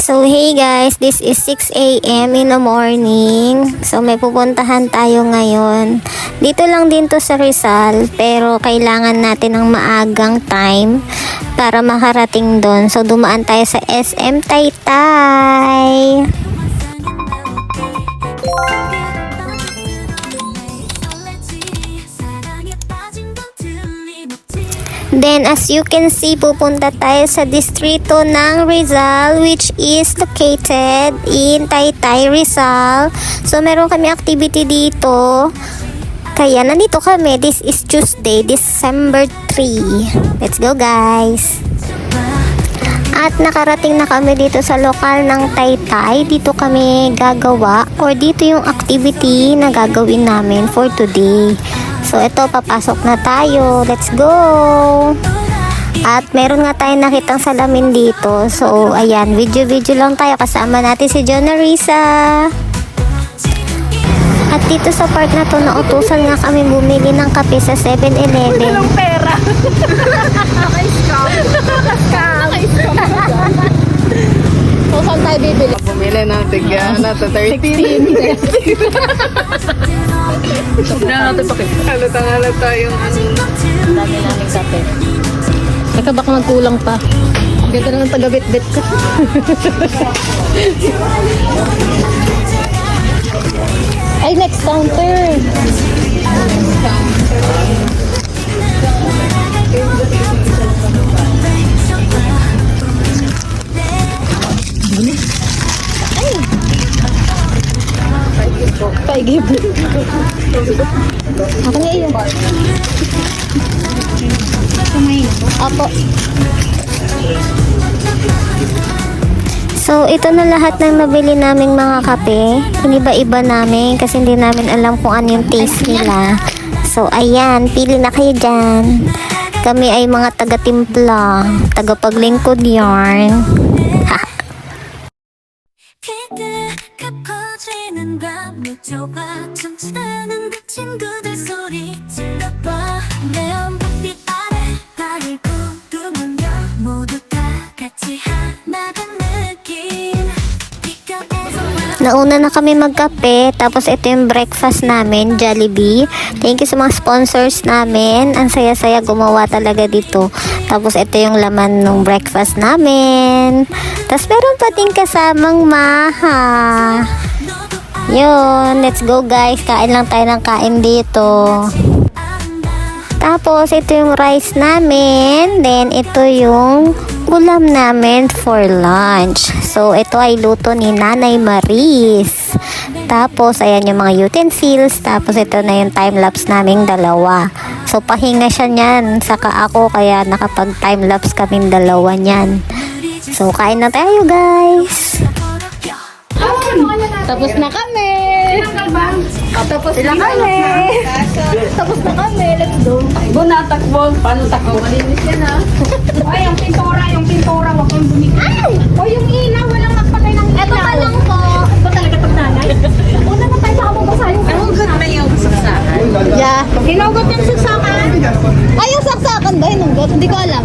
So hey guys, this is 6 a.m. in the morning. So may pupuntahan tayo ngayon. Dito lang din to sa Rizal, pero kailangan natin ng maagang time para makarating doon. So dumaan tayo sa SM Taytay. Then as you can see, pupunta tayo sa distrito ng Rizal, which is located in Taytay, Rizal. So meron kami activity dito. Kaya nandito kami. This is Tuesday, December 3. Let's go guys! At nakarating na kami dito sa lokal ng Taytay. Dito kami gagawa, or dito yung activity na gagawin namin for today. So ito, papasok na tayo. Let's go! At meron nga tayong nakitang salamin dito. So ayan, video lang tayo. Kasama natin si Jonah Risa. At dito sa part na to, nautusan nga kami bumili ng kape sa 7-Eleven. Walang pera. Naka-scam. So, saan tayo bibili? Bumili ng tigya na to 13. Halata yung ano. Dami namin kape. Teka, baka magkulang pa. Ganda naman taga-bit-bit ko. Ay, next counter. Paigib. Ako na iyo. Apo. So ito na lahat ng nabili naming mga kape. Iniba-iba namin kasi hindi namin alam kung ano yung taste nila. So ayan, pili na kayo dyan. Kami ay mga taga-timpla, taga-paglingkod yarn. 커지는 밤 묻혀봐 춤추는 그 친구들 소리 질러봐 내연 불빛 아래 나를 구두문며 모두 다 같이 하나된 느낌 Nauna na kami magkape, tapos ito yung breakfast namin, Jollibee. Thank you sa mga sponsors namin. Ang saya-saya gumawa talaga dito. Tapos ito yung laman ng breakfast namin. Tapos meron pa din kasamang maha. Yun, let's go guys. Kain lang tayo ng kain dito. Tapos ito yung rice namin. Then ito yung ulam namin for lunch. So ito ay luto ni Nanay Maris. Tapos ayan yung mga utensils. Tapos ito na yung time-lapse naming dalawa. So pahinga siya niyan. Saka ako, kaya nakapag time-lapse kaming dalawa niyan. So kain na tayo guys. Tapos na kami. Tapos na kami. Tapos na kami. Let's go. Buna, takbo. Paano takbo? Malinis yan ha. Ay, yung pintura. Huwag kang bumigay. O, yung ilaw. Walang magpatay ng ilaw. Ito pa lang po. Ito talaga pagnanay. Una na tayo sa kababasa yung Hugot na yung saksakan. Yeah. Hinugot yung saksakan. Ay, yung saksakan ba? Hinugot? Hindi ko alam.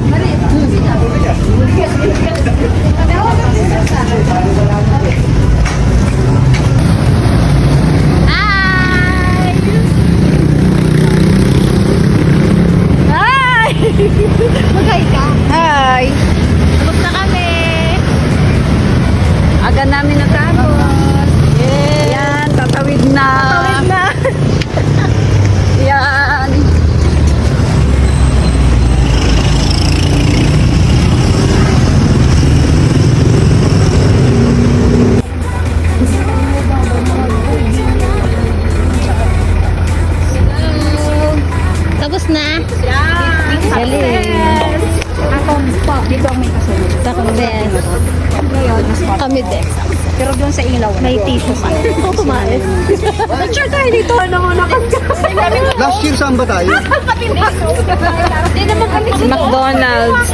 Magay ka. Hi! Tapos na kami. Aga namin natapos. Yan, tatawid na. Tawid na. Yan. Tapos na. Galing. Ako po. Dito ang may kasunod. Sa best. Ngayon, Kami din. pero doon sa ilaw. May tissue pa. Ito kumain. Picture tayo dito. Ano mo Last year saan ba tayo? McDonald's.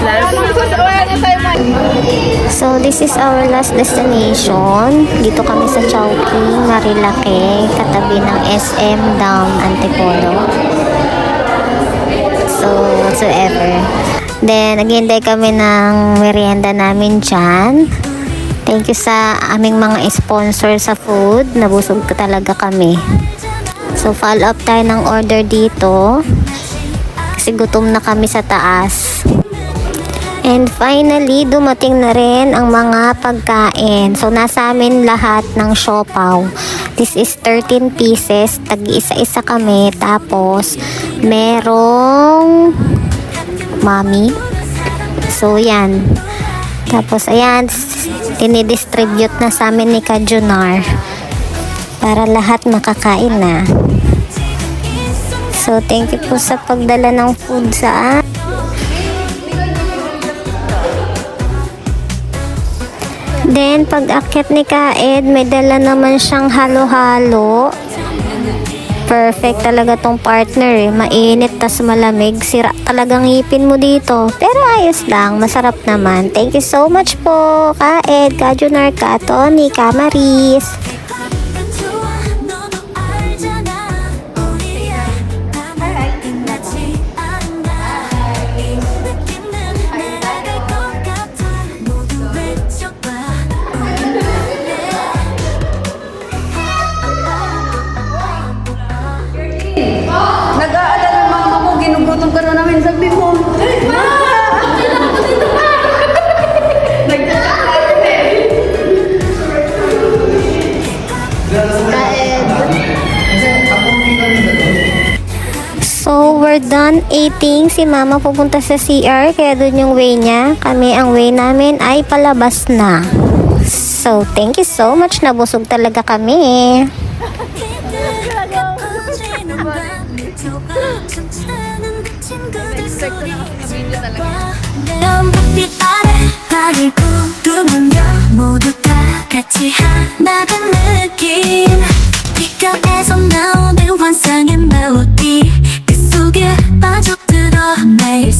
So this is our last destination. Dito kami sa Chowking, Marilake, katabi ng SM Dam Antipolo. So whatsoever. Then naghihintay kami ng merienda namin dyan. Thank you sa aming mga sponsor sa food. Nabusog ka talaga kami. So, follow up tayo ng order dito. Kasi gutom na kami sa taas. And finally, dumating na rin ang mga pagkain. So, nasa amin lahat ng siopaw. This is 13 pieces. Tag-isa-isa kami. Tapos, merong mami. So, yan. Tapos, ayan, dinidistribute na sa amin ni Kajunar para lahat makakain na. So, thank you po sa pagdala ng food sa amin. Then, pag akyat ni Kaed, may dala naman siyang halo-halo. Perfect talaga tong partner eh. Mainit tas malamig. Sira talagang ngipin mo dito. Pero ayos lang. Masarap naman. Thank you so much po. Kaed, Kajunar, Ka Tony, Ka Maris. 너도 알잖아 우리야 아무리 끝나지 않아 이 느낌은 날아갈 것 같아 모두 외쳐봐 Nag-aalala mama mo, ginugutom ka na namin. Sabi mo, So, we're done eating. Si mama pupunta sa CR, kaya dun yung way niya. Kami, ang way namin ay palabas na. So, thank you so much. Nabusog talaga kami. 연빛 아래 발을 구르며 모두 다 같이 하나 된 느낌 귓가에서 나오는 환상의 멜로디 그 속에 빠져들어 매일